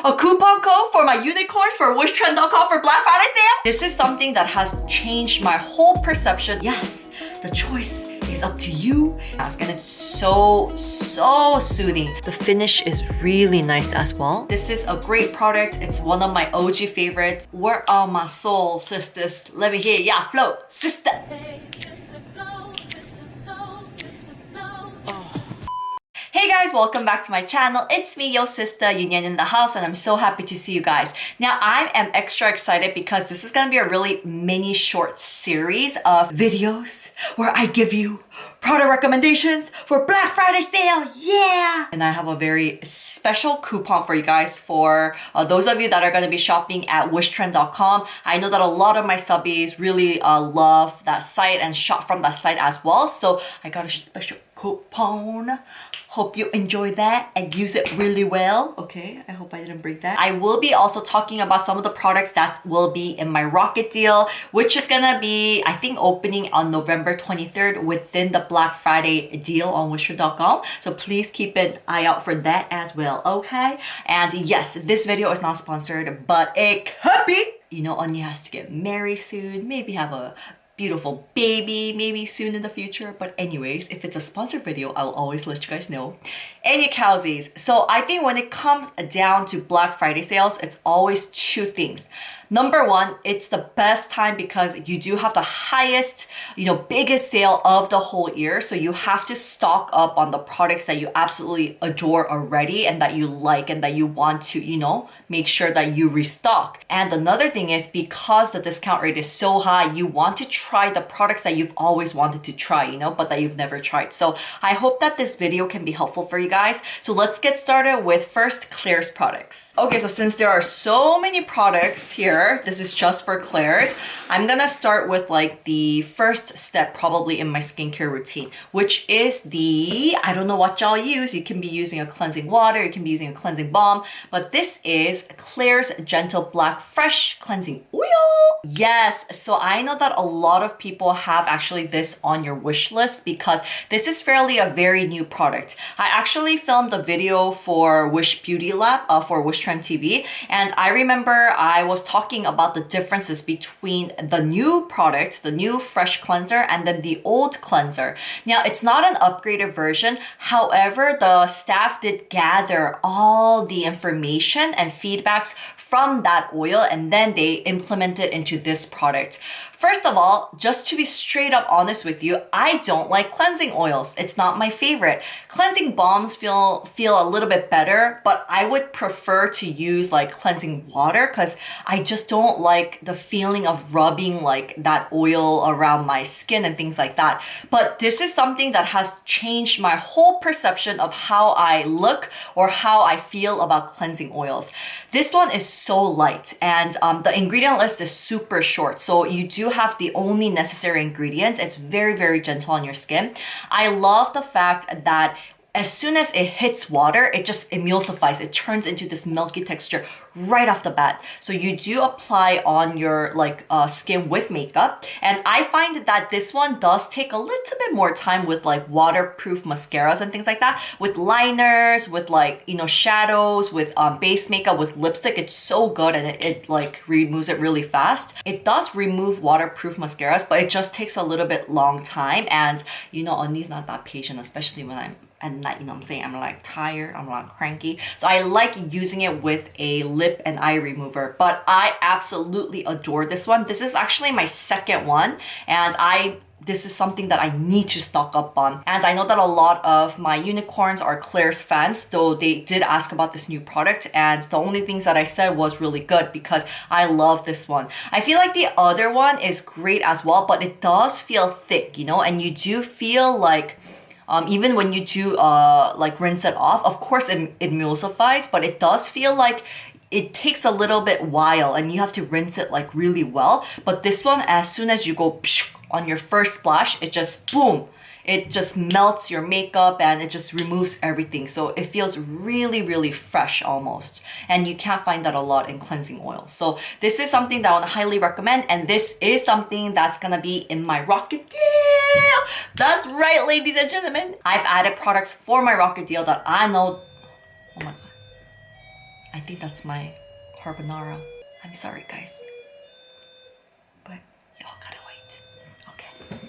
A coupon code for my unicorns for Wishtrend.com for Black Friday sale? This is something that has changed my whole perception. Yes, the choice is up to you. And it's so soothing. The finish is really nice as well. This is a great product. It's one of my OG favorites. Where are my soul sisters? Let me hear ya flow, sister. Hey guys, welcome back to my channel. It's me, your sister, EuniUnni in the house, and I'm so happy to see you guys. Now, I am extra excited because this is gonna be a really mini short series of videos where I give you product recommendations for Black Friday sale, yeah! And I have a very special coupon for you guys for those of you that are gonna be shopping at Wishtrend.com. I know that a lot of my subbies really love that site and shop from that site as well, so I got a special coupon. Hope you enjoy that and use it really well. Okay, I hope I didn't break that. I will be also talking about some of the products that will be in my Rocket deal, which is gonna be, I think, opening on November 23rd within the Black Friday deal on Wishtrend.com. So please keep an eye out for that as well, okay? And yes, this video is not sponsored, but it could be. EuniUnni has to get married soon, maybe have a beautiful baby maybe soon in the future. But anyways, if it's a sponsored video, I'll always let you guys know. Any cowsies. So I think when it comes down to Black Friday sales, it's always two things. Number one, it's the best time because you do have the highest, biggest sale of the whole year. So you have to stock up on the products that you absolutely adore already and that you like and that you want to, make sure that you restock. And another thing is because the discount rate is so high, you want to try the products that you've always wanted to try, but that you've never tried. So I hope that this video can be helpful for you guys. So let's get started with first Klairs products. Okay, so since there are so many products here, this is just for Klairs, I'm gonna start with like the first step probably in my skincare routine, which is I don't know what y'all use. You can be using a cleansing water, you can be using a cleansing balm, but this is Klairs Gentle Black Fresh Cleansing Oil. Yes, so I know that a lot of people have actually this on your wish list because this is fairly a very new product. I actually filmed a video for Wish Beauty Lab for Wishtrend TV, and I remember I was talking about the differences between the new product, the new fresh cleanser, and then the old cleanser. Now, it's not an upgraded version. However, the staff did gather all the information and feedbacks from that oil, and then they implement it into this product. First of all, just to be straight up honest with you, I don't like cleansing oils. It's not my favorite. Cleansing balms feel a little bit better, but I would prefer to use like cleansing water because I just don't like the feeling of rubbing like that oil around my skin and things like that. But this is something that has changed my whole perception of how I look or how I feel about cleansing oils. This one is so light and the ingredient list is super short. So you do have the only necessary ingredients. It's very, very gentle on your skin. I love the fact that as soon as it hits water, it just emulsifies. It turns into this milky texture right off the bat. So you do apply on your skin with makeup. And I find that this one does take a little bit more time with like waterproof mascaras and things like that. With liners, with shadows, with base makeup, with lipstick, it's so good and it removes it really fast. It does remove waterproof mascaras, but it just takes a little bit long time. And Unni's not that patient, especially when I'm at night, I'm like tired, I'm like cranky. So I like using it with a lip and eye remover, but I absolutely adore this one. This is actually my second one, and this is something that I need to stock up on. And I know that a lot of my unicorns are Klairs fans, so they did ask about this new product, and the only things that I said was really good because I love this one. I feel like the other one is great as well, but it does feel thick, and you do feel like even when you do rinse it off, of course it emulsifies, but it does feel like it takes a little bit while and you have to rinse it really well. But this one, as soon as you go on your first splash, it just boom, it just melts your makeup and it just removes everything. So it feels really, really fresh almost. And you can't find that a lot in cleansing oil. So this is something that I want to highly recommend. And this is something that's going to be in my Rocket deal. That's right, ladies and gentlemen. I've added products for my Rocket deal that I know, oh my God, I think that's my carbonara. I'm sorry, guys. But y'all gotta wait. Okay.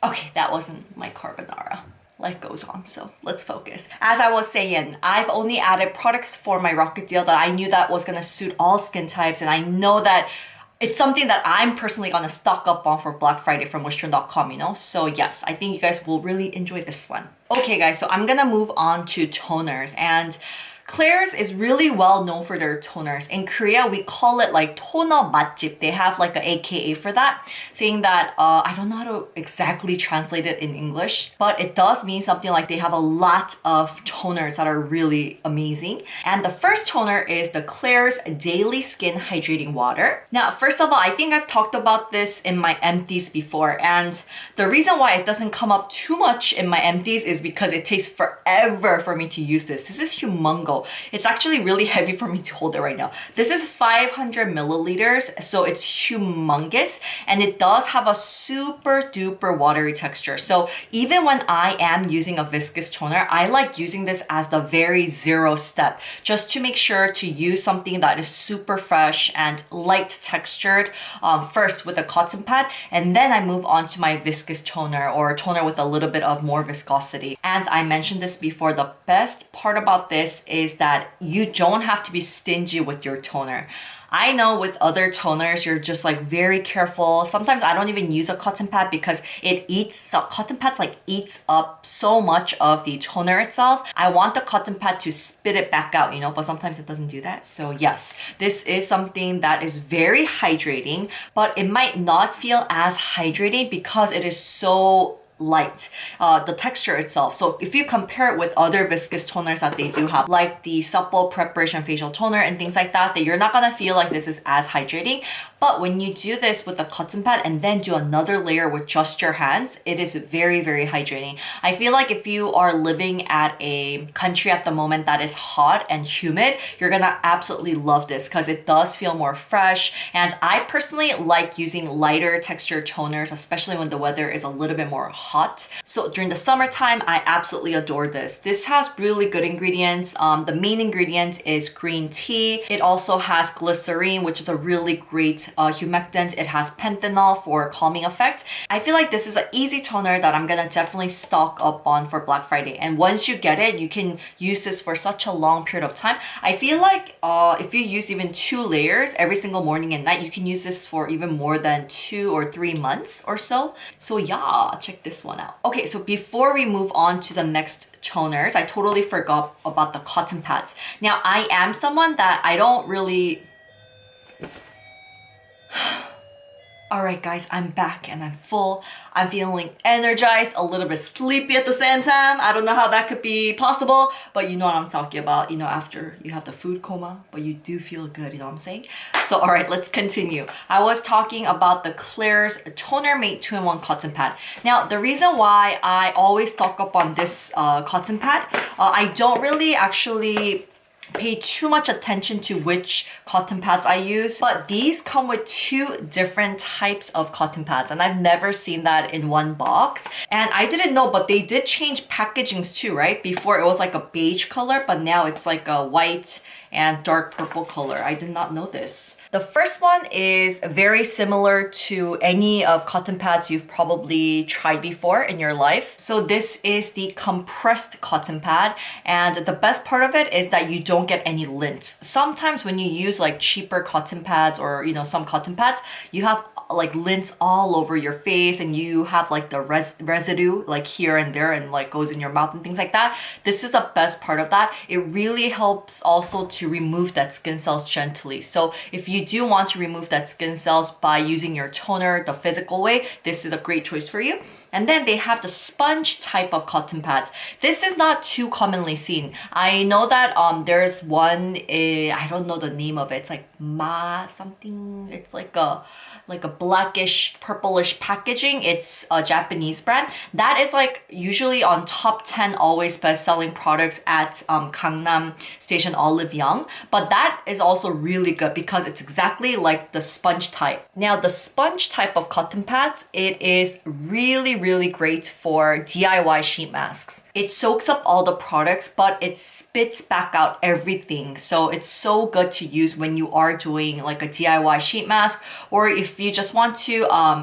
Okay, that wasn't my carbonara. Life goes on, so let's focus. As I was saying, I've only added products for my Rocket Deal that I knew that was gonna suit all skin types, and I know that it's something that I'm personally gonna stock up on for Black Friday from Wishtrend.com, you know? So yes, I think you guys will really enjoy this one. Okay guys, so I'm gonna move on to toners, and Klairs is really well known for their toners. In Korea, we call it like toner 맛집. They have like a AKA for that, saying that, I don't know how to exactly translate it in English, but it does mean something like they have a lot of toners that are really amazing. And the first toner is the Klairs Daily Skin Hydrating Water. Now, first of all, I think I've talked about this in my empties before, and the reason why it doesn't come up too much in my empties is because it takes forever for me to use this. This is humongous. It's actually really heavy for me to hold it right now. This is 500 milliliters, so it's humongous, and it does have a super duper watery texture. So even when I am using a viscous toner, I like using this as the very zero step, just to make sure to use something that is super fresh and light textured first with a cotton pad, and then I move on to my viscous toner or toner with a little bit of more viscosity. And I mentioned this before, the best part about this is that you don't have to be stingy with your toner. I know with other toners, you're just like very careful. Sometimes I don't even use a cotton pad because it eats, cotton pads like eats up so much of the toner itself. I want the cotton pad to spit it back out, you know, but sometimes it doesn't do that. So yes, this is something that is very hydrating, but it might not feel as hydrating because it is so light, the texture itself. So if you compare it with other viscous toners that they do have, like the Supple Preparation Facial Toner and things like that, that you're not gonna feel like this is as hydrating. But when you do this with a cotton pad and then do another layer with just your hands, it is very, very hydrating. I feel like if you are living at a country at the moment that is hot and humid, you're gonna absolutely love this because it does feel more fresh. And I personally like using lighter texture toners, especially when the weather is a little bit more hot. So during the summertime, I absolutely adore this. This has really good ingredients. The main ingredient is green tea. It also has glycerine, which is a really great humectant. It has panthenol for calming effect. I feel like this is an easy toner that I'm gonna definitely stock up on for Black Friday. And once you get it, you can use this for such a long period of time. I feel like if you use even 2 layers every single morning and night, you can use this for even more than 2 or 3 months or so. So yeah, check this one out. Okay, so before we move on to the next toners, I totally forgot about the cotton pads. Now, I am someone that I don't really... Alright guys, I'm back and I'm full. I'm feeling energized, a little bit sleepy at the same time. I don't know how that could be possible, but you know what I'm talking about. You know, after you have the food coma, but you do feel good, you know what I'm saying? So alright, let's continue. I was talking about the Klairs Toner Mate 2-in-1 Cotton Pad. Now, the reason why I always stock up on this cotton pad, I don't really actually pay too much attention to which cotton pads I use, but these come with 2 different types of cotton pads, and I've never seen that in one box. And I didn't know, but they did change packagings too, right? Before it was like a beige color, but now it's like a white and dark purple color. I did not know this. The first one is very similar to any of cotton pads you've probably tried before in your life. So this is the compressed cotton pad, and the best part of it is that you don't get any lint. Sometimes when you use like cheaper cotton pads or, you know, some cotton pads, you have like lints all over your face and you have like the residue like here and there and like goes in your mouth and things like that. This is the best part of that. It really helps also to remove that skin cells gently. So if you do want to remove that skin cells by using your toner the physical way, this is a great choice for you. And then they have the sponge type of cotton pads. This is not too commonly seen. I know that there's one, I don't know the name of it. It's like Ma something. It's like a blackish, purplish packaging. It's a Japanese brand. That is like usually on top 10 always best-selling products at Gangnam Station Olive Young. But that is also really good because it's exactly like the sponge type. Now, the sponge type of cotton pads, it is really, really great for DIY sheet masks. it soaks up all the products, but it spits back out everything. So it's so good to use when you are doing like a DIY sheet mask, or if you just want to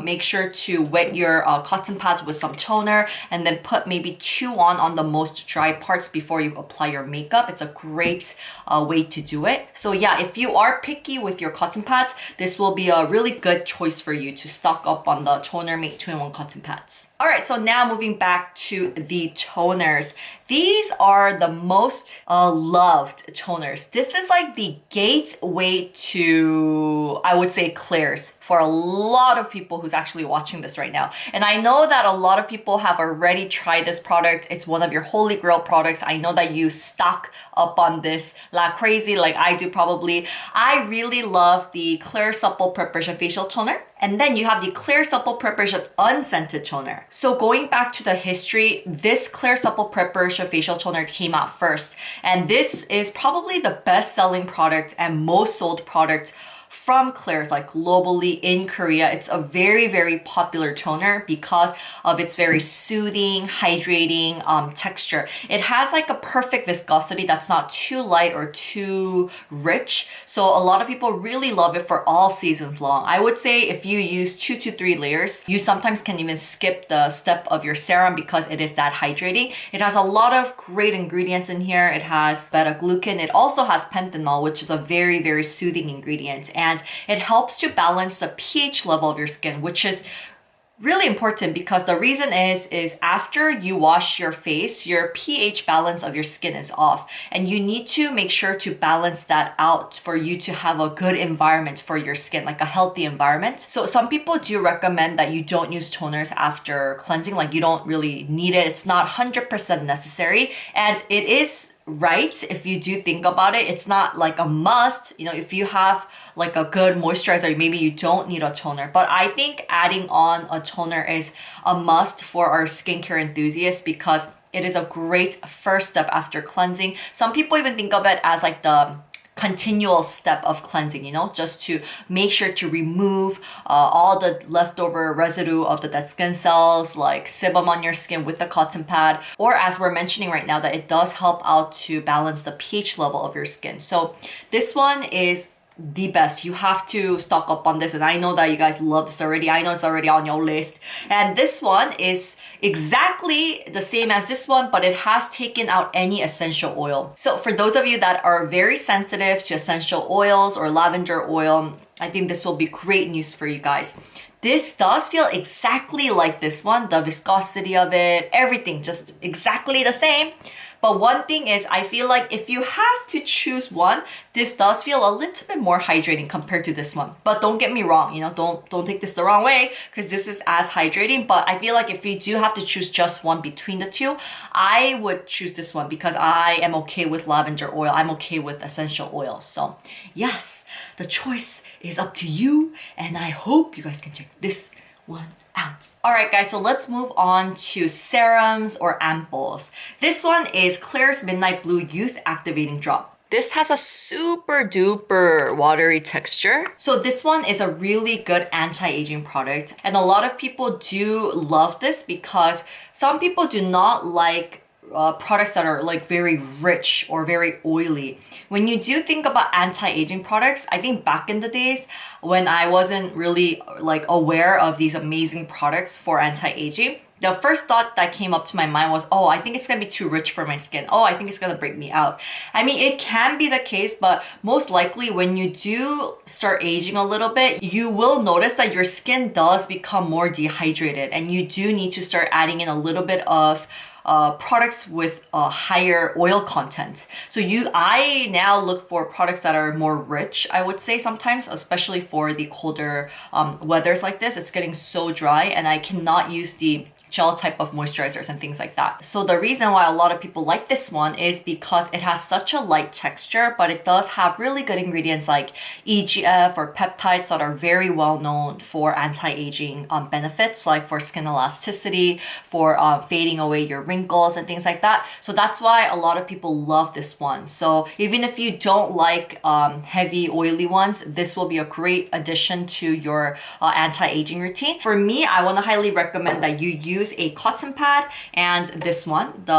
make sure to wet your cotton pads with some toner and then put maybe 2 on the most dry parts before you apply your makeup. It's a great way to do it. So yeah, if you are picky with your cotton pads, this will be a really good choice for you to stock up on the Toner Mate 2-in-1 cotton pads. All right, so now moving back to the toners. These are the most loved toners. This is like the gateway to, I would say, Klairs for a lot of people who's actually watching this right now. And I know that a lot of people have already tried this product. It's one of your holy grail products. I know that you stock up on this like crazy, like I do probably. I really love the Klairs Supple Preparation Facial Toner. And then you have the Klairs Supple Preparation Unscented Toner. So going back to the history, this Klairs Supple Preparation Facial Toner came out first. And this is probably the best-selling product and most sold product from Klairs, like globally in Korea. It's a very, very popular toner because of its very soothing, hydrating texture. It has like a perfect viscosity that's not too light or too rich. So a lot of people really love it for all seasons long. I would say if you use 2 to 3 layers, you sometimes can even skip the step of your serum because it is that hydrating. It has a lot of great ingredients in here. It has beta-glucan. It also has panthenol, which is a very, very soothing ingredient. And it helps to balance the pH level of your skin, which is really important because the reason is after you wash your face, your pH balance of your skin is off, and you need to make sure to balance that out for you to have a good environment for your skin, like a healthy environment. So some people do recommend that you don't use toners after cleansing, like you don't really need it. It's not 100% necessary, and it is right if you do think about it. It's not like a must. You know, if you have like a good moisturizer, maybe you don't need a toner. But I think adding on a toner is a must for our skincare enthusiasts because it is a great first step after cleansing. Some people even think of it as like the continual step of cleansing, you know, just to make sure to remove all the leftover residue of the dead skin cells, like sebum on your skin with the cotton pad, or as we're mentioning right now, that it does help out to balance the pH level of your skin. So this one is the best. You have to stock up on this, and I know that you guys love this already. I know it's already on your list. And this one is exactly the same as this one, but it has taken out any essential oil. So for those of you that are very sensitive to essential oils or lavender oil, I think this will be great news for you guys. This does feel exactly like this one, the viscosity of it, everything just exactly the same. But one thing is, I feel like if you have to choose one, this does feel a little bit more hydrating compared to this one. But don't get me wrong, you know, don't take this the wrong way because this is as hydrating. But I feel like if you do have to choose just one between the two, I would choose this one because I am okay with lavender oil. I'm okay with essential oil. So yes, the choice is up to you, and I hope you guys can check this one out. All right, guys, so let's move on to serums or ampoules. This one is Klairs Midnight Blue Youth Activating Drop. This has a super duper watery texture. So this one is a really good anti-aging product. And a lot of people do love this because some people do not like products that are like very rich or very oily. When you do think about anti-aging products, I think back in the days when I wasn't really like aware of these amazing products for anti-aging, the first thought that came up to my mind was, oh, I think it's gonna be too rich for my skin. Oh, I think it's gonna break me out. I mean, it can be the case, but most likely when you do start aging a little bit, you will notice that your skin does become more dehydrated, and you do need to start adding in a little bit of products with a higher oil content. So I now look for products that are more rich, I would say sometimes, especially for the colder weathers like this. It's getting so dry and I cannot use the gel type of moisturizers and things like that. So the reason why a lot of people like this one is because it has such a light texture, but it does have really good ingredients like EGF or peptides that are very well known for anti-aging benefits, like for skin elasticity, for fading away your wrinkles and things like that. So that's why a lot of people love this one. So even if you don't like heavy oily ones, this will be a great addition to your anti-aging routine. For me, I want to highly recommend that you use use a cotton pad and this one, the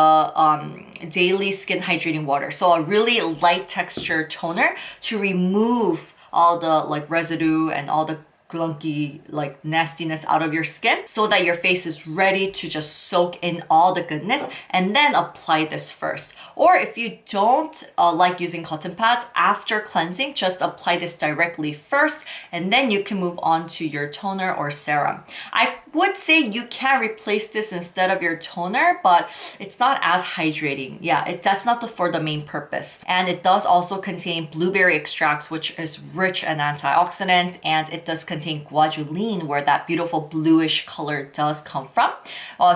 Daily Skin Hydrating Water. So a really light texture toner to remove all the like residue and all the clunky like nastiness out of your skin so that your face is ready to just soak in all the goodness and then apply this first. Or if you don't like using cotton pads, after cleansing, just apply this directly first and then you can move on to your toner or serum. I would say you can replace this instead of your toner, but it's not as hydrating. Yeah, that's not for the main purpose. And it does also contain blueberry extracts, which is rich in antioxidants, and it does contain guanidine, where that beautiful bluish color does come from.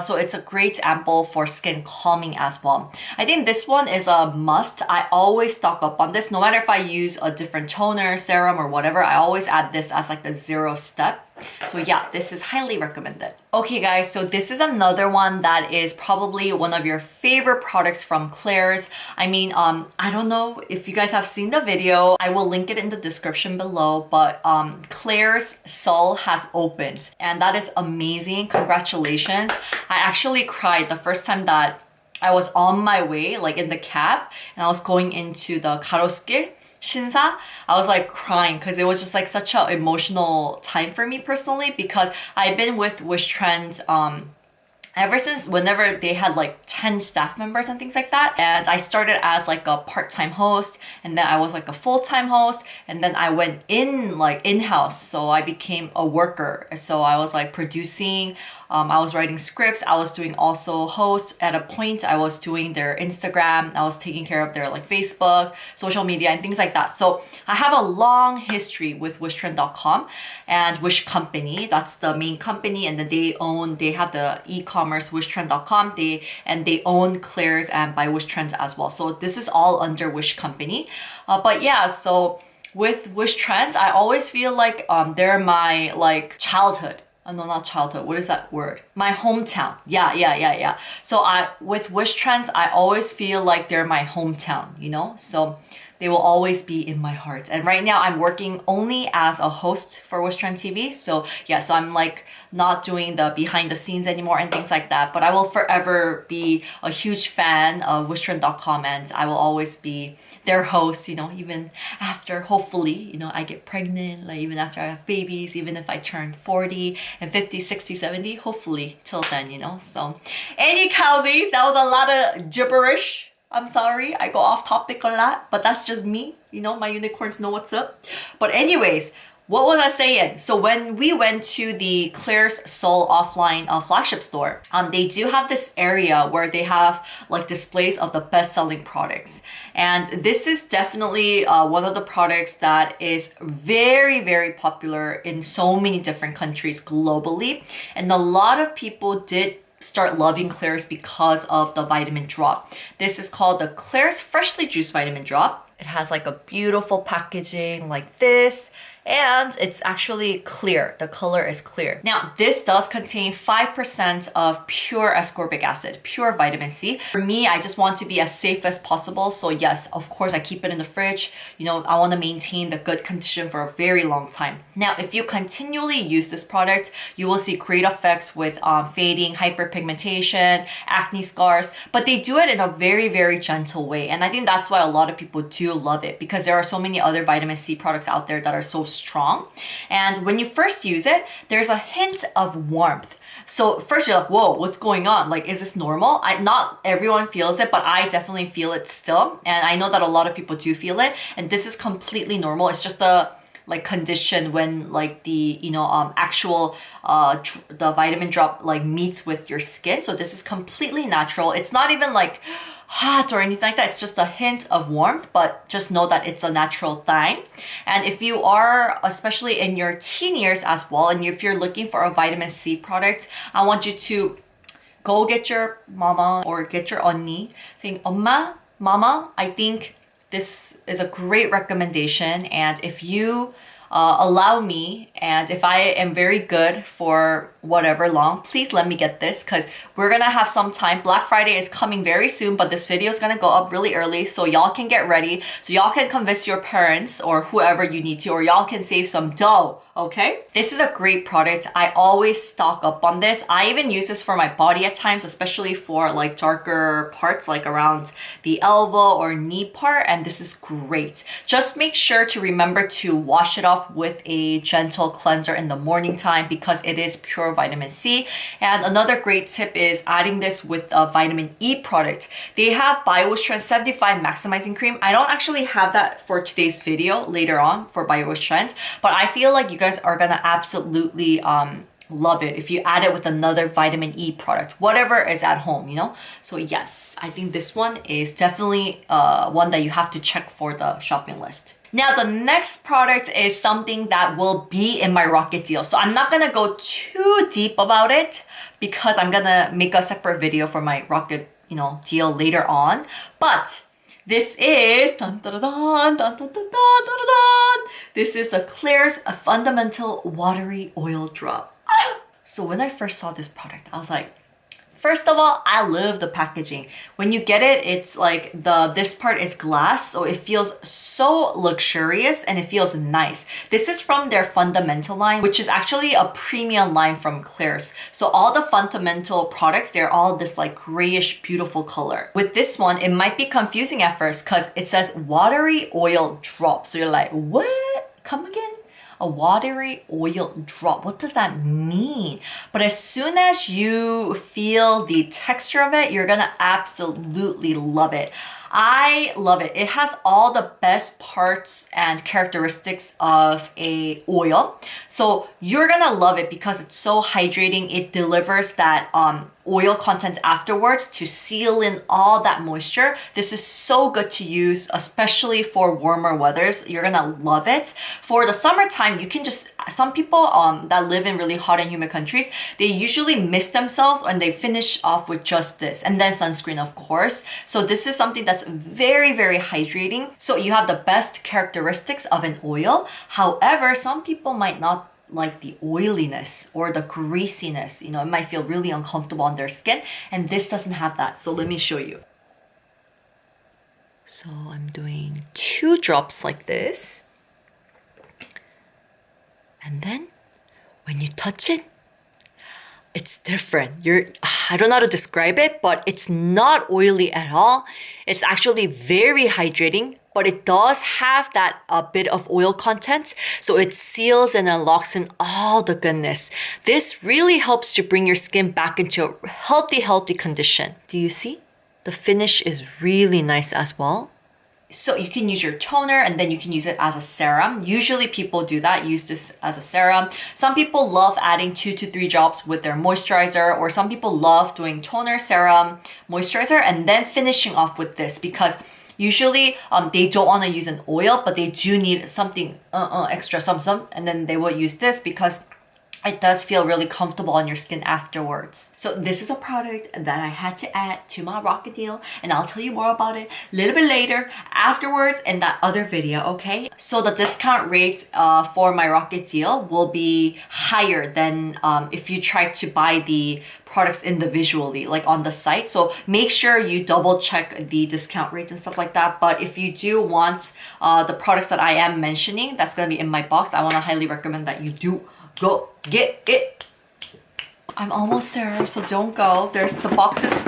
So it's a great ample for skin calming as well. I think this one is a must. I always stock up on this. No matter if I use a different toner, serum, or whatever, I always add this as like the 0 step. So yeah, this is highly recommended. Okay guys, so this is another one that is probably one of your favorite products from Klairs. I mean, I don't know if you guys have seen the video. I will link it in the description below, but Klairs Seoul has opened and that is amazing. Congratulations. I actually cried the first time that I was on my way, like in the cab, and I was going into the 가로수길 Shinsa. I was like crying because it was just like such an emotional time for me personally, because I've been with Wishtrend ever since whenever they had like 10 staff members and things like that. And I started as like a part-time host, and then I was like a full-time host, and then I went in like in-house. So I became a worker. So I was like producing, I was writing scripts, I was doing also hosts. At a point, I was doing their Instagram, I was taking care of their like Facebook, social media, and things like that. So I have a long history with Wishtrend.com and Wish Company. That's the main company, and then they have the e-commerce Wishtrend.com. They own Klairs and by Wishtrend as well. So this is all under Wish Company. But yeah, so with Wishtrend, I always feel like they're my like childhood. No, not childhood. What is that word? My hometown. Yeah. So with Wishtrend, I always feel like they're my hometown, you know? So they will always be in my heart. And right now I'm working only as a host for Wishtrend TV. So yeah, so I'm like not doing the behind the scenes anymore and things like that. But I will forever be a huge fan of Wishtrend.com, and I will always be their host, you know, even after, hopefully, you know, I get pregnant, like even after I have babies, even if I turn 40 and 50, 60, 70, hopefully till then, you know. So any cowsies, that was a lot of gibberish. I'm sorry, I go off topic a lot, but that's just me. You know, my unicorns know what's up. But anyways, what was I saying? So when we went to the Klairs Seoul offline flagship store, they do have this area where they have like displays of the best-selling products. And this is definitely one of the products that is very, very popular in so many different countries globally. And a lot of people did start loving Klairs because of the vitamin drop. This is called the Klairs Freshly Juiced Vitamin Drop. It has like a beautiful packaging like this, and it's actually clear. The color is clear. Now, this does contain 5% of pure ascorbic acid, pure vitamin C. For me, I just want to be as safe as possible. So yes, of course, I keep it in the fridge. You know, I want to maintain the good condition for a very long time. Now, if you continually use this product, you will see great effects with fading, hyperpigmentation, acne scars, but they do it in a very, very gentle way. And I think that's why a lot of people do love it, because there are so many other vitamin C products out there that are so strong. And when you first use it, there's a hint of warmth. So first you're like, whoa, what's going on? Like, is this normal? Not everyone feels it, but I definitely feel it still. And I know that a lot of people do feel it. And this is completely normal. It's just a like condition when like the, you know, actual the vitamin drop like meets with your skin. So this is completely natural. It's not even like hot or anything like that. It's just a hint of warmth, but just know that it's a natural thing. And if you are, especially in your teen years as well, and if you're looking for a vitamin C product, I want you to go get your mama or get your EuniUnni saying, 엄마, mama, I think this is a great recommendation. And if you allow me, and if I am very good for whatever long, please let me get this, because we're gonna have some time. Black Friday is coming very soon, but this video is gonna go up really early, so y'all can get ready, so y'all can convince your parents or whoever you need to, or y'all can save some dough Okay, this is a great product. I always stock up on this. I even use this for my body at times, especially for like darker parts like around the elbow or knee part, and this is great. Just make sure to remember to wash it off with a gentle cleanser in the morning time because it is pure vitamin C. And another great tip is adding this with a vitamin E product. They have Wishtrend 75 maximizing cream. I don't actually have that for today's video later on for Wishtrend, but I feel like you guys are gonna absolutely love it if you add it with another vitamin E product, whatever is at home, you know? So yes, I think this one is definitely one that you have to check for the shopping list. Now, the next product is something that will be in my Rocket deal. So I'm not gonna go too deep about it because I'm gonna make a separate video for my Rocket, deal later on. But this is this is the Klairs Fundamental Watery Oil Drop. So when I first saw this product, I was like, first of all, I love the packaging. When you get it, it's like this part is glass, so it feels so luxurious and it feels nice. This is from their Fundamental line, which is actually a premium line from Klairs. So all the Fundamental products, they're all this like grayish, beautiful color. With this one, it might be confusing at first because it says watery oil drop. So you're like, what? Come again? A watery oil drop. What does that mean? But as soon as you feel the texture of it, you're gonna absolutely love it. I love it. It has all the best parts and characteristics of a oil. So you're gonna love it because it's so hydrating. It delivers that oil content afterwards to seal in all that moisture. This is so good to use, especially for warmer weathers. You're gonna love it. For the summertime, you can just, some people that live in really hot and humid countries, they usually miss themselves when they finish off with just this, and then sunscreen, of course. So this is something that's very, very hydrating. So you have the best characteristics of an oil. However, some people might not like the oiliness or the greasiness. It might feel really uncomfortable on their skin, and this doesn't have that. So let me show you. So I'm doing 2 drops like this. And then when you touch it, it's different. I don't know how to describe it, but it's not oily at all. It's actually very hydrating, but it does have that bit of oil content. So it seals and unlocks in all the goodness. This really helps to bring your skin back into a healthy condition. Do you see? The finish is really nice as well. So you can use your toner and then you can use it as a serum. Usually people do that, use this as a serum. Some people love adding 2 to 3 drops with their moisturizer, or some people love doing toner, serum, moisturizer, and then finishing off with this because usually they don't want to use an oil, but they do need something extra some, and then they will use this because it does feel really comfortable on your skin afterwards. So this is a product that I had to add to my Rocket deal, and I'll tell you more about it a little bit later afterwards in that other video, okay? So the discount rate for my Rocket deal will be higher than if you try to buy the products individually, like on the site. So make sure you double check the discount rates and stuff like that. But if you do want the products that I am mentioning, that's gonna be in my box. I wanna highly recommend that you do go get it. I'm almost there, so don't go. The box is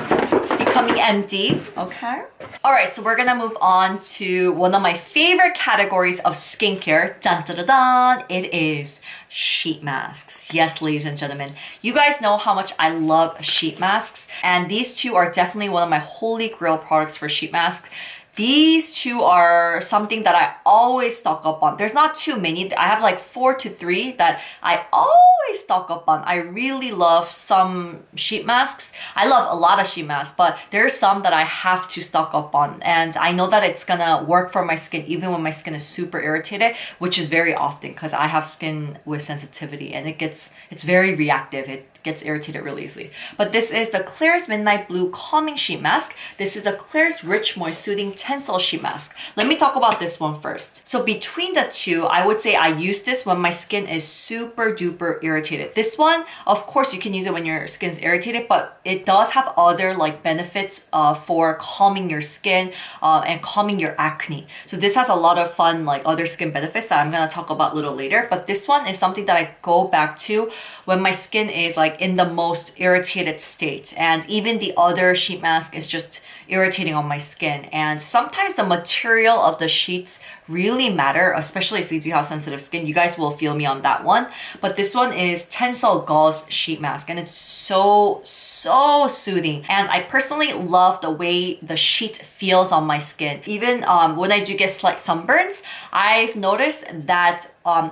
becoming empty, okay? All right, so we're gonna move on to one of my favorite categories of skincare. Dun, dun, dun, dun. It is sheet masks. Yes, ladies and gentlemen, you guys know how much I love sheet masks, and these two are definitely one of my holy grail products for sheet masks. These two are something that I always stock up on. There's not too many. I have like 4 to 3 that I always stock up on. I really love some sheet masks. I love a lot of sheet masks, but there's some that I have to stock up on. And I know that it's gonna work for my skin even when my skin is super irritated, which is very often because I have skin with sensitivity and it's very reactive. It gets irritated really easily. But this is the Klairs Midnight Blue Calming Sheet Mask. This is the Klairs Rich Moist Soothing TENCIL sheet mask. Let me talk about this one first. So between the two, I would say I use this when my skin is super duper irritated. This one, of course, you can use it when your skin's irritated, but it does have other like benefits for calming your skin and calming your acne. So this has a lot of fun like other skin benefits that I'm gonna talk about a little later. But this one is something that I go back to when my skin is like in the most irritated state, and even the other sheet mask is just irritating on my skin. And sometimes the material of the sheets really matter, especially if you do have sensitive skin. You guys will feel me on that one. But this one is TENCIL Gauze sheet mask, and it's so soothing. And I personally love the way the sheet feels on my skin. Even when I do get slight sunburns, I've noticed that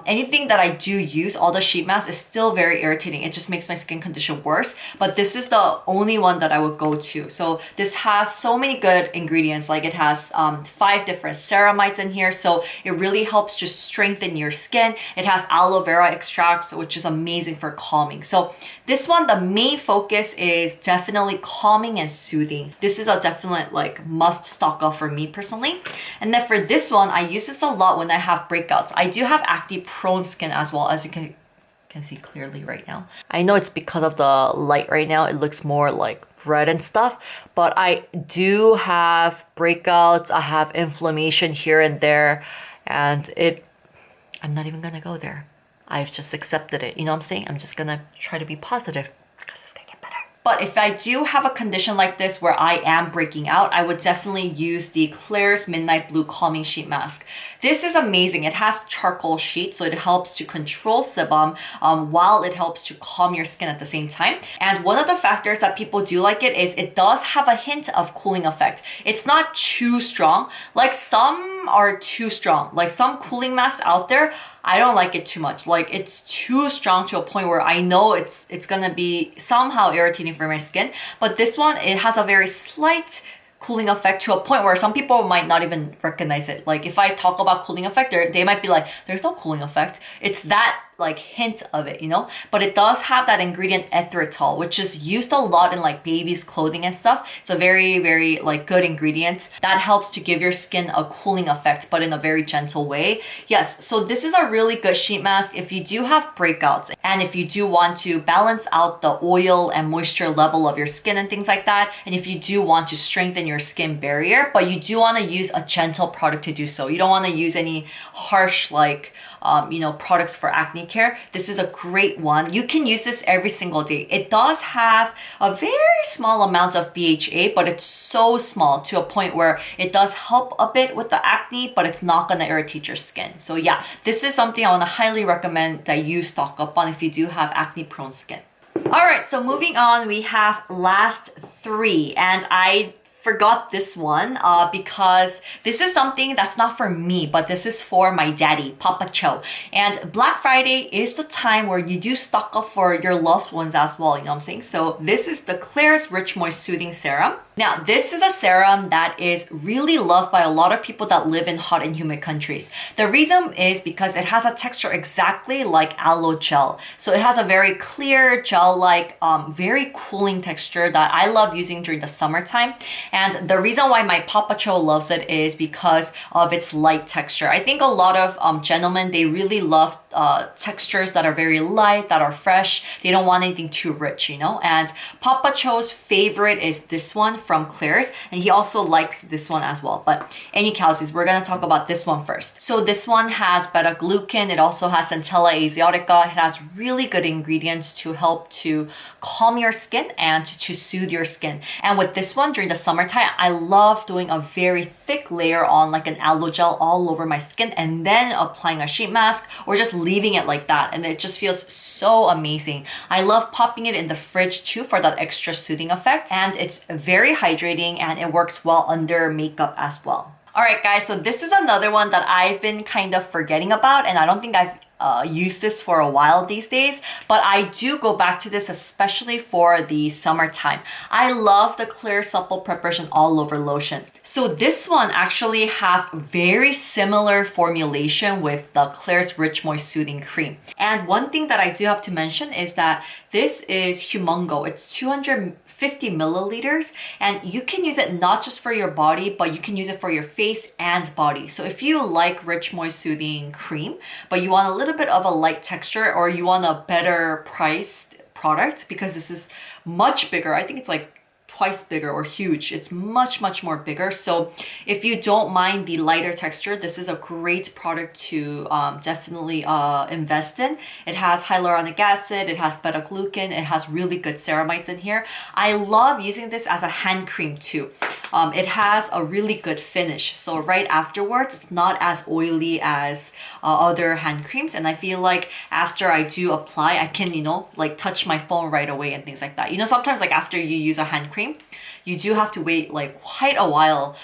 anything that I do use, all the sheet masks, is still very irritating. It just makes my skin condition worse. But this is the only one that I would go to. So this has so many good ingredients. Like it has 5 different ceramides in here. So it really helps just strengthen your skin. It has aloe vera extracts, which is amazing for calming. So this one, the main focus is definitely calming and soothing. This is a definite like must stock up for me personally. And then for this one, I use this a lot when I have breakouts. I do have acne prone skin as well, as you can see clearly right now. I know it's because of the light right now. It looks more like red and stuff, but I do have breakouts. I have inflammation here and there, and I'm not even gonna go there. I've just accepted it. You know what I'm saying? I'm just gonna try to be positive because it's gonna get better. But if I do have a condition like this where I am breaking out, I would definitely use the Klairs Midnight Blue Calming Sheet Mask. This is amazing. It has charcoal sheet, so it helps to control sebum while it helps to calm your skin at the same time. And one of the factors that people do like it is it does have a hint of cooling effect. It's not too strong. Like some are too strong. Like some cooling masks out there, I don't like it too much. Like it's too strong to a point where I know it's gonna be somehow irritating for my skin. But this one, it has a very slight cooling effect to a point where some people might not even recognize it. Like if I talk about cooling effect, they might be like, there's no cooling effect. It's that like hint of it, you know? But it does have that ingredient erythritol, which is used a lot in like babies' clothing and stuff. It's a very like good ingredient that helps to give your skin a cooling effect, but in a very gentle way. Yes, so this is a really good sheet mask if you do have breakouts and if you do want to balance out the oil and moisture level of your skin and things like that, and if you do want to strengthen your skin barrier, but you do want to use a gentle product to do so. You don't want to use any harsh like products for acne care. This is a great one. You can use this every single day. It does have a very small amount of BHA, but it's so small to a point where it does help a bit with the acne, but it's not gonna irritate your skin. So yeah, this is something I wanna highly recommend that you stock up on if you do have acne prone skin. All right, so moving on, we have last 3, and I forgot this one because this is something that's not for me, but this is for my daddy, Papa Cho. And Black Friday is the time where you do stock up for your loved ones as well, you know what I'm saying? So this is the Klairs Rich Moist Soothing Serum. Now, this is a serum that is really loved by a lot of people that live in hot and humid countries. The reason is because it has a texture exactly like aloe gel. So it has a very clear gel-like, very cooling texture that I love using during the summertime. And the reason why my Papa Cho loves it is because of its light texture. I think a lot of gentlemen, they really love textures that are very light, that are fresh. They don't want anything too rich, you know? And Papa Cho's favorite is this one from Klairs, and he also likes this one as well. But any cases, we're gonna talk about this one first. So this one has beta-glucan. It also has Centella asiatica. It has really good ingredients to help to calm your skin and to soothe your skin. And with this one during the summertime, I love doing a very thick layer on like an aloe gel all over my skin and then applying a sheet mask or just leaving it like that, and it just feels so amazing. I love popping it in the fridge too for that extra soothing effect, and it's very hydrating and it works well under makeup as well. All right guys, so this is another one that I've been kind of forgetting about, and I don't think I've used this for a while these days, but I do go back to this especially for the summertime. I love the Klairs Supple Preparation All Over Lotion. So this one actually has very similar formulation with the Klairs Rich Moist Soothing Cream. And one thing that I do have to mention is that this is humongo. It's 250 milliliters, and you can use it not just for your body, but you can use it for your face and body. So if you like rich, moist, soothing cream, but you want a little bit of a light texture, or you want a better priced product, because this is much bigger. I think it's like twice bigger or huge. It's much more bigger. So if you don't mind the lighter texture, this is a great product to definitely invest in. It has hyaluronic acid, it has beta-glucan, it has really good ceramides in here. I love using this as a hand cream too. It has a really good finish. So right afterwards, it's not as oily as other hand creams. And I feel like after I do apply, I can, you know, like touch my phone right away and things like that. You know, sometimes like after you use a hand cream, you do have to wait like quite a while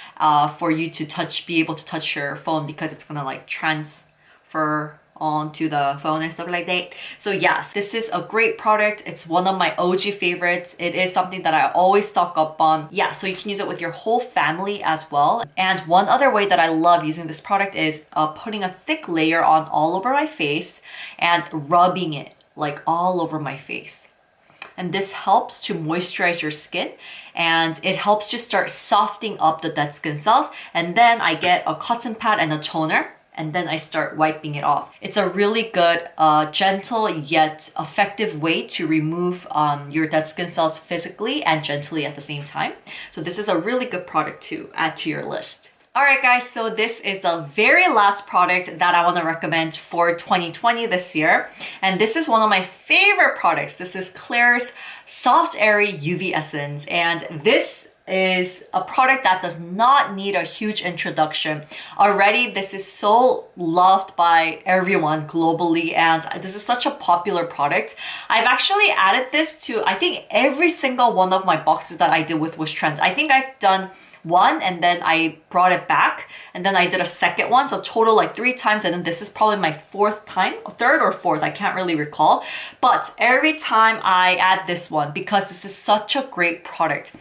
for you to be able to touch your phone, because it's gonna like transfer onto the phone and stuff like that. So yes, this is a great product. It's one of my OG favorites. It is something that I always stock up on. Yeah, so you can use it with your whole family as well. And one other way that I love using this product is putting a thick layer on all over my face and rubbing it like all over my face. And this helps to moisturize your skin, and it helps to start softening up the dead skin cells. And then I get a cotton pad and a toner, and then I start wiping it off. It's a really good, gentle yet effective way to remove your dead skin cells physically and gently at the same time. So this is a really good product to add to your list. Alright guys, so this is the very last product that I want to recommend for 2020 this year. And this is one of my favorite products. This is Klairs Soft Airy UV Essence. And this is a product that does not need a huge introduction. Already, this is so loved by everyone globally, and this is such a popular product. I've actually added this to, I think, every single one of my boxes that I did with Wishtrend. I think I've done one, and then I brought it back, and then I did a second one, so total like 3 times, and then this is probably my 4th time, 3rd or 4th, I can't really recall. But every time I add this one, because this is such a great product.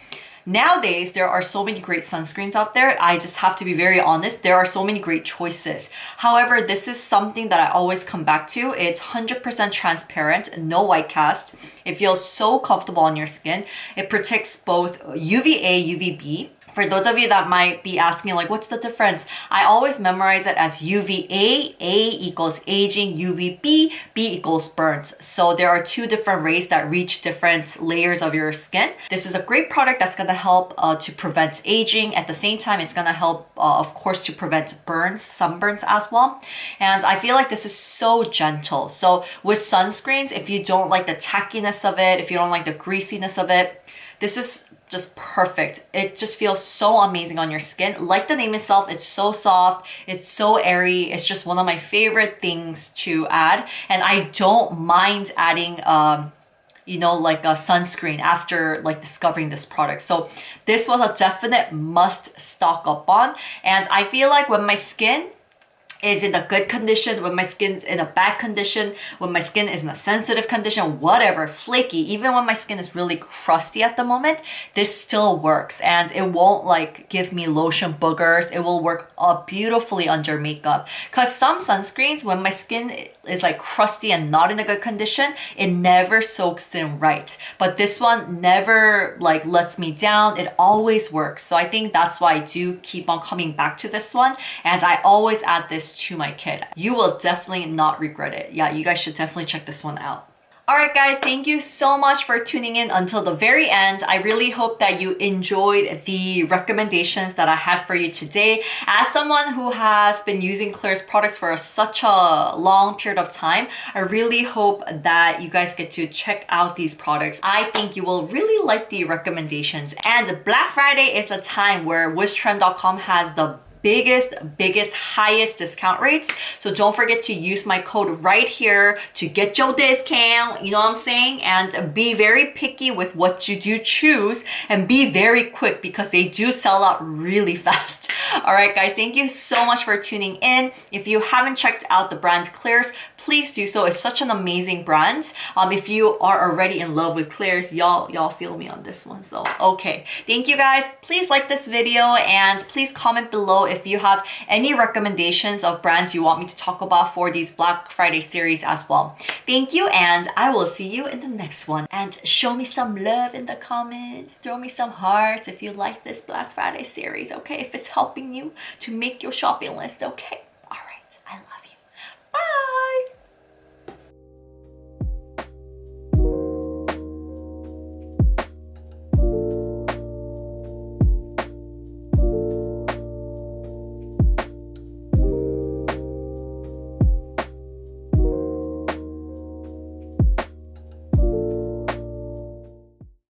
Nowadays, there are so many great sunscreens out there. I just have to be very honest. There are so many great choices. However, this is something that I always come back to. It's 100% transparent, no white cast. It feels so comfortable on your skin. It protects both UVA, UVB. For those of you that might be asking, like, what's the difference? I always memorize it as UVA, A equals aging, UVB, B equals burns. So there are 2 different rays that reach different layers of your skin. This is a great product that's gonna help to prevent aging. At the same time, it's gonna help, of course, to prevent burns, sunburns as well. And I feel like this is so gentle. So with sunscreens, if you don't like the tackiness of it, if you don't like the greasiness of it, this is just perfect. It just feels so amazing on your skin. Like the name itself, it's so soft, it's so airy. It's just one of my favorite things to add. And I don't mind adding you know, like a sunscreen after like discovering this product. So this was a definite must stock up on. And I feel like when my skin is in a good condition, when my skin's in a bad condition, when my skin is in a sensitive condition, whatever, flaky, even when my skin is really crusty at the moment, this still works, and it won't like give me lotion boogers. It will work beautifully under makeup. Because some sunscreens, when my skin is like crusty and not in a good condition, it never soaks in right. But this one never like lets me down. It always works. So I think that's why I do keep on coming back to this one, and I always add this to my kit. You will definitely not regret it. Yeah, you guys should definitely check this one out. Alright guys, thank you so much for tuning in until the very end. I really hope that you enjoyed the recommendations that I had for you today. As someone who has been using Klairs products for such a long period of time, I really hope that you guys get to check out these products. I think you will really like the recommendations. And Black Friday is a time where Wishtrend.com has the biggest, highest discount rates. So don't forget to use my code right here to get your discount, you know what I'm saying? And be very picky with what you do choose, and be very quick because they do sell out really fast. All right, guys, thank you so much for tuning in. If you haven't checked out the brand Klairs, please do so. It's such an amazing brand. If you are already in love with Klairs, y'all feel me on this one. So, okay. Thank you guys. Please like this video and please comment below if you have any recommendations of brands you want me to talk about for these Black Friday series as well. Thank you, and I will see you in the next one. And show me some love in the comments. Throw me some hearts if you like this Black Friday series, okay? If it's helping you to make your shopping list, okay?